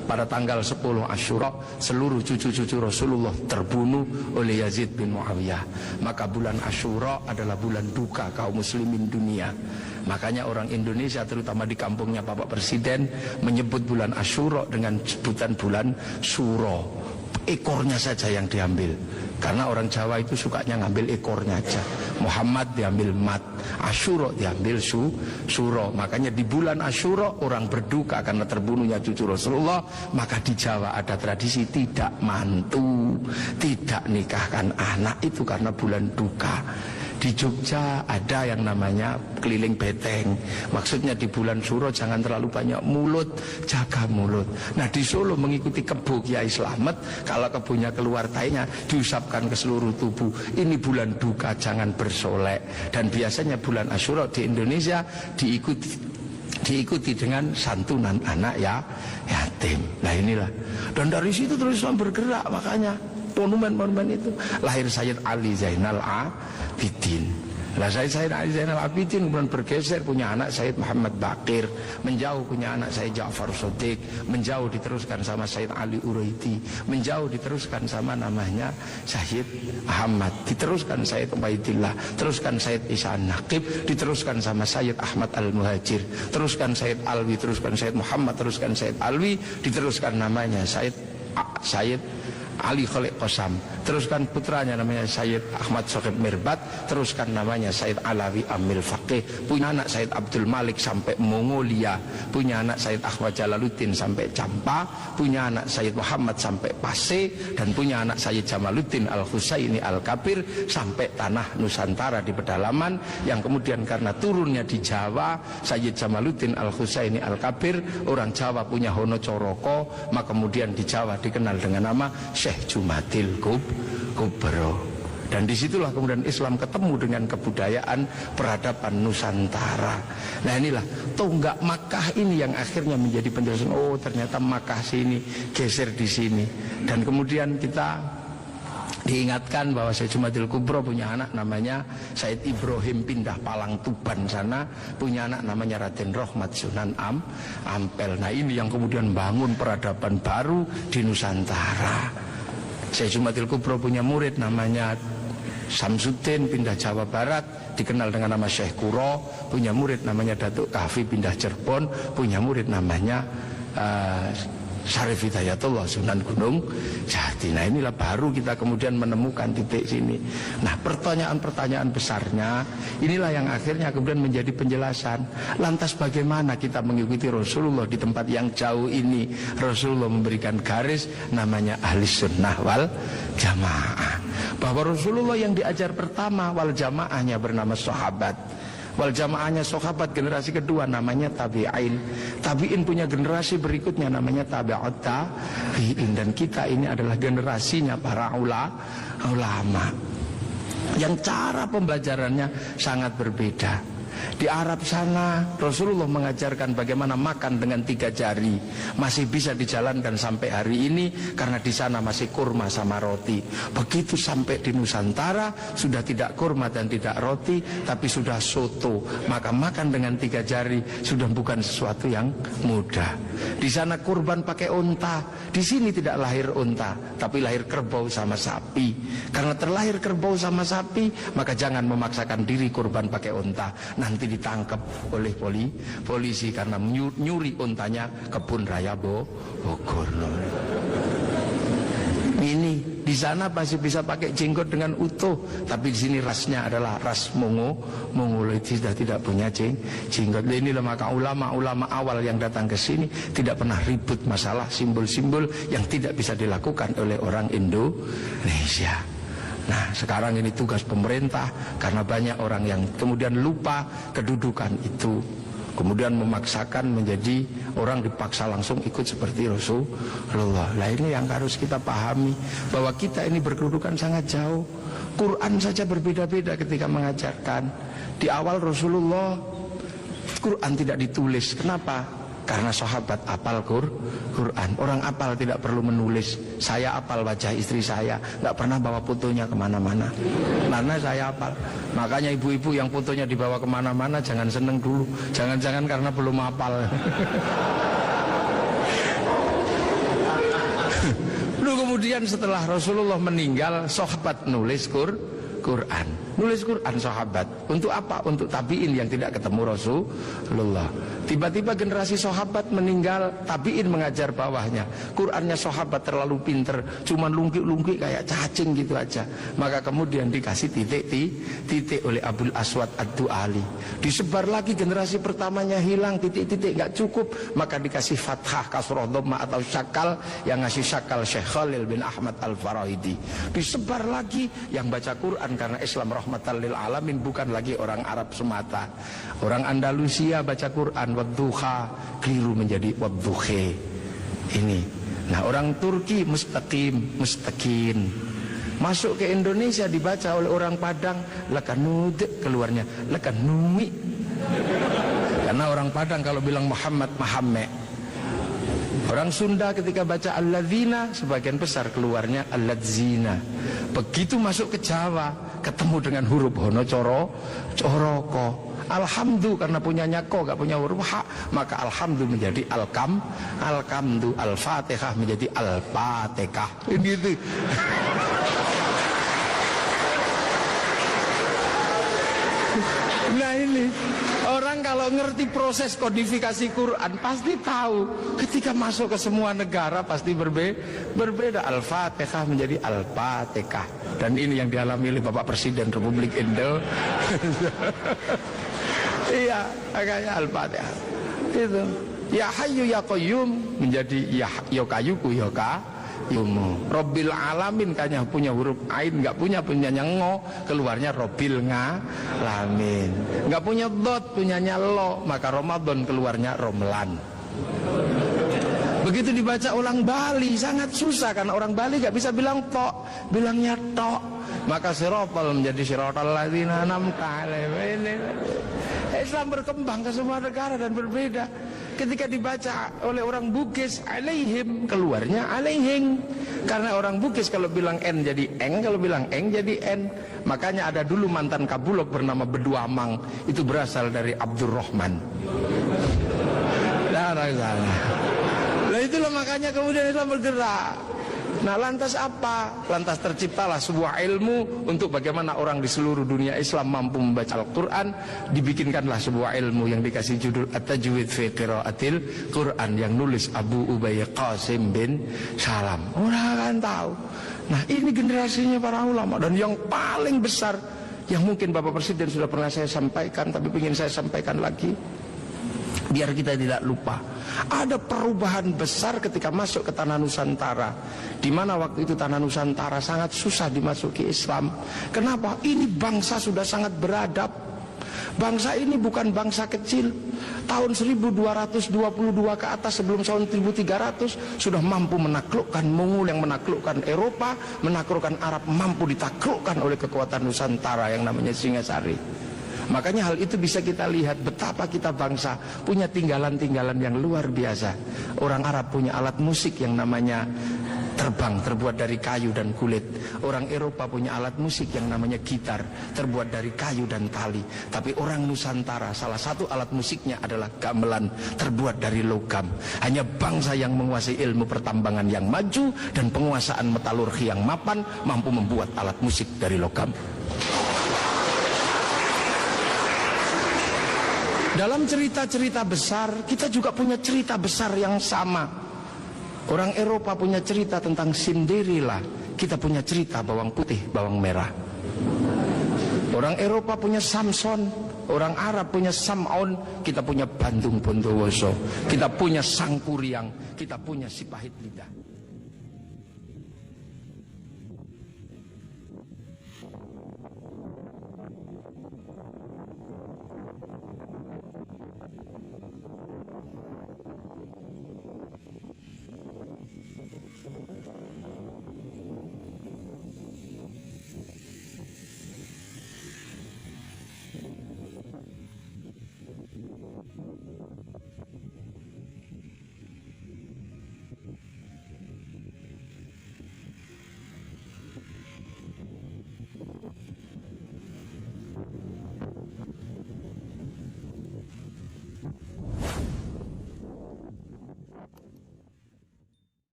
pada tanggal 10 Asyura seluruh cucu-cucu Rasulullah terbunuh oleh Yazid bin Muawiyah. Maka bulan Asyura adalah bulan duka kaum muslimin dunia. Makanya orang Indonesia terutama di kampungnya Bapak Presiden menyebut bulan Asyura dengan sebutan bulan Suro. Ekornya saja yang diambil, karena orang Jawa itu sukanya ngambil ekornya aja. Muhammad diambil mat, Asyura diambil suro. Makanya di bulan Asyura orang berduka karena terbunuhnya cucu Rasulullah. Maka di Jawa ada tradisi tidak mantu, tidak nikahkan anak, itu karena bulan duka. Di Jogja ada yang namanya keliling beteng. Maksudnya di bulan Suro jangan terlalu banyak mulut, jaga mulut. Nah di Solo mengikuti kebo Kiai Slamet, kalau kebonya keluar tainya diusapkan ke seluruh tubuh. Ini bulan duka, jangan bersolek. Dan biasanya bulan Asyura di Indonesia diikuti dengan santunan anak yatim. Nah inilah. Dan dari situ terus Islam bergerak, makanya monumen-monumen itu lahir Sayyid Ali Zainal Abidin. Lah Sayyid Ali Zainal Abidin kemudian bergeser, punya anak Sayyid Muhammad Baqir, menjauh punya anak Sayyid Ja'far Shadiq, menjauh diteruskan sama Sayyid Ali Uraidi, menjauh diteruskan sama namanya Sayyid Ahmad, diteruskan Sayyid Ubaidillah, teruskan Sayyid Isa Naqib, diteruskan sama Sayyid Ahmad Al-Muhajir, teruskan Sayyid Alwi, teruskan Sayyid Muhammad, teruskan Sayyid Alwi, diteruskan namanya Sayyid Ali Khalid Qasam, teruskan putranya namanya Sayyid Ahmad Sohib Mirbat, teruskan namanya Sayyid Alawi Amil Faqih, punya anak Sayyid Abdul Malik sampai Mongolia, punya anak Sayyid Ahmad Jalaluddin sampai Campa, punya anak Sayyid Muhammad sampai Pase, dan punya anak Sayyid Jamaluddin Al-Husaini Al-Kabir sampai tanah Nusantara di pedalaman, yang kemudian karena turunnya di Jawa, Sayyid Jamaluddin Al-Husaini Al-Kabir, orang Jawa punya Hono Coroko, maka kemudian di Jawa dikenal dengan nama Syekh Jumadil Kubro. Dan disitulah kemudian Islam ketemu dengan kebudayaan peradaban Nusantara. Nah inilah tonggak Makkah ini yang akhirnya menjadi penjelasan, oh ternyata Makkah sini geser di sini. Dan kemudian kita diingatkan bahwa Syekh Jumadil Kubro punya anak namanya Said Ibrahim pindah Palang Tuban sana, punya anak namanya Raden Rohmat Sunan Ampel. Nah ini yang kemudian bangun peradaban baru di Nusantara. Syekh Jumadil Kubro punya murid namanya Samsuddin pindah Jawa Barat, dikenal dengan nama Syekh Kuro, punya murid namanya Datuk Kahfi pindah Cirebon, punya murid namanya Syarif Hidayatullah Sunan Gunung Jati. Nah inilah baru kita kemudian menemukan titik sini. Nah pertanyaan-pertanyaan besarnya inilah yang akhirnya kemudian menjadi penjelasan. Lantas bagaimana kita mengikuti Rasulullah di tempat yang jauh ini? Rasulullah memberikan garis namanya ahli sunnah wal jamaah, bahwa Rasulullah yang diajar pertama wal jamaahnya bernama sahabat, wal jamaahnya sahabat generasi kedua namanya tabi'in, tabi'in punya generasi berikutnya namanya tabi'ut tabi'in, dan kita ini adalah generasinya para ulama yang cara pembelajarannya sangat berbeda. Di Arab sana Rasulullah mengajarkan bagaimana makan dengan 3 jari, masih bisa dijalankan sampai hari ini karena di sana masih kurma sama roti. Begitu sampai di Nusantara sudah tidak kurma dan tidak roti, tapi sudah soto. Maka makan dengan 3 jari sudah bukan sesuatu yang mudah. Di sana kurban pakai unta, di sini tidak lahir unta, tapi lahir kerbau sama sapi. Karena terlahir kerbau sama sapi, maka jangan memaksakan diri kurban pakai unta. Nanti ditangkap oleh polisi karena nyuri untanya kebun raya Bogor. Ini di sana masih bisa pakai jenggot dengan utuh, tapi di sini rasnya adalah ras Mongoloid, sudah tidak punya jenggot. Inilah maka ulama-ulama awal yang datang ke sini tidak pernah ribut masalah simbol-simbol yang tidak bisa dilakukan oleh orang Indonesia. Nah sekarang ini tugas pemerintah, karena banyak orang yang kemudian lupa kedudukan itu, kemudian memaksakan menjadi orang dipaksa langsung ikut seperti Rasulullah. Nah ini yang harus kita pahami, bahwa kita ini berkedudukan sangat jauh. Quran saja berbeda-beda ketika mengajarkan. Di awal Rasulullah Quran tidak ditulis. Kenapa? Karena sahabat apal Quran. Orang apal tidak perlu menulis. Saya apal wajah istri saya, nggak pernah bawa fotonya kemana-mana, karena saya apal. Makanya ibu-ibu yang fotonya dibawa kemana-mana jangan seneng dulu. Jangan-jangan karena belum apal. Lalu kemudian setelah Rasulullah meninggal, sahabat nulis Quran. Nulis Quran sahabat. Untuk apa? Untuk tabi'in yang tidak ketemu Rasulullah. Tiba-tiba generasi sahabat meninggal, tabi'in mengajar bawahnya. Qurannya sahabat terlalu pinter, cuman lungkik-lungkik kayak cacing gitu aja. Maka kemudian dikasih titik oleh Abul Aswad Ad-Du'ali. Disebar lagi, generasi pertamanya hilang, titik-titik gak cukup. Maka dikasih fathah, kasroh, dhamma atau syakal. Yang ngasih syakal Syekh Khalil bin Ahmad Al-Farahidi. Disebar lagi, yang baca Quran karena Islam rahmatan lil alamin, bukan lagi orang Arab semata. Orang Andalusia baca Quran wadduha, keliru menjadi wadduhe. Ini. Nah, orang Turki mustaqim, mustaqin. Masuk ke Indonesia dibaca oleh orang Padang lakanud, keluarnya lakanui. Karena orang Padang kalau bilang Muhammad, Muhammad. Orang Sunda ketika baca alladzina, sebagian besar keluarnya alladzina. Begitu masuk ke Jawa, ketemu dengan huruf hono coroko. Alhamdu karena punyanya ko, gak punya huruf ha, maka alhamdu menjadi alkamdu, al-fatihah menjadi al-fatihah. Ini itu. Nah ini, orang kalau ngerti proses kodifikasi Quran pasti tahu. Ketika masuk ke semua negara pasti berbeda. Al-Fatihah menjadi Al-Fatihah. Dan ini yang dialami oleh Bapak Presiden Republik Indonesia. Iya, makanya Al-Fatihah. Itu. Ya Hayyu Ya Qayyum menjadi Ya Kayuku Ya Yumu. Robbil alamin kayaknya punya huruf ain, nggak punyanya ngo, keluarnya Robbil ngalamin. Nggak punya dot, punyanya lo, maka Ramadan keluarnya Romlan. Begitu dibaca orang Bali sangat susah karena orang Bali nggak bisa bilang tok, bilangnya tok. Maka sirotol menjadi sirotol ladzina an'amta alaihim. Islam berkembang ke semua negara dan berbeda. Ketika dibaca oleh orang Bugis alaihim, keluarnya alaihing. Karena orang Bugis kalau bilang N jadi eng, kalau bilang eng jadi N. Makanya ada dulu mantan Kabulok bernama Beduamang. Itu berasal dari Abdurrahman. Nah itulah makanya kemudian Islam bergerak. Nah lantas apa? Lantas terciptalah sebuah ilmu untuk bagaimana orang di seluruh dunia Islam mampu membaca Al-Quran. Dibikinkanlah sebuah ilmu yang dikasih judul At-Tajwid fi Qiraatil Quran, yang nulis Abu Ubay Qasim bin Salam. Orang akan tahu. Nah ini generasinya para ulama. Dan yang paling besar, yang mungkin Bapak Presiden sudah pernah saya sampaikan, tapi ingin saya sampaikan lagi biar kita tidak lupa. Ada perubahan besar ketika masuk ke tanah Nusantara, di mana waktu itu tanah Nusantara sangat susah dimasuki Islam. Kenapa? Ini bangsa sudah sangat beradab. Bangsa ini bukan bangsa kecil. Tahun 1222 ke atas, sebelum tahun 1300 sudah mampu menaklukkan Mongol yang menaklukkan Eropa, menaklukkan Arab, mampu ditaklukkan oleh kekuatan Nusantara yang namanya Singasari. Makanya hal itu bisa kita lihat betapa kita bangsa punya tinggalan-tinggalan yang luar biasa. Orang Arab punya alat musik yang namanya terbang, terbuat dari kayu dan kulit. Orang Eropa punya alat musik yang namanya gitar, terbuat dari kayu dan tali. Tapi orang Nusantara salah satu alat musiknya adalah gamelan, terbuat dari logam. Hanya bangsa yang menguasai ilmu pertambangan yang maju dan penguasaan metalurgi yang mapan mampu membuat alat musik dari logam. Dalam cerita-cerita besar, kita juga punya cerita besar yang sama. Orang Eropa punya cerita tentang Cinderella, kita punya cerita bawang putih, bawang merah. Orang Eropa punya Samson, orang Arab punya Sam'on, kita punya Bandung Bondowoso, kita punya Sang Kuryang, kita punya Si Pahit Lidah.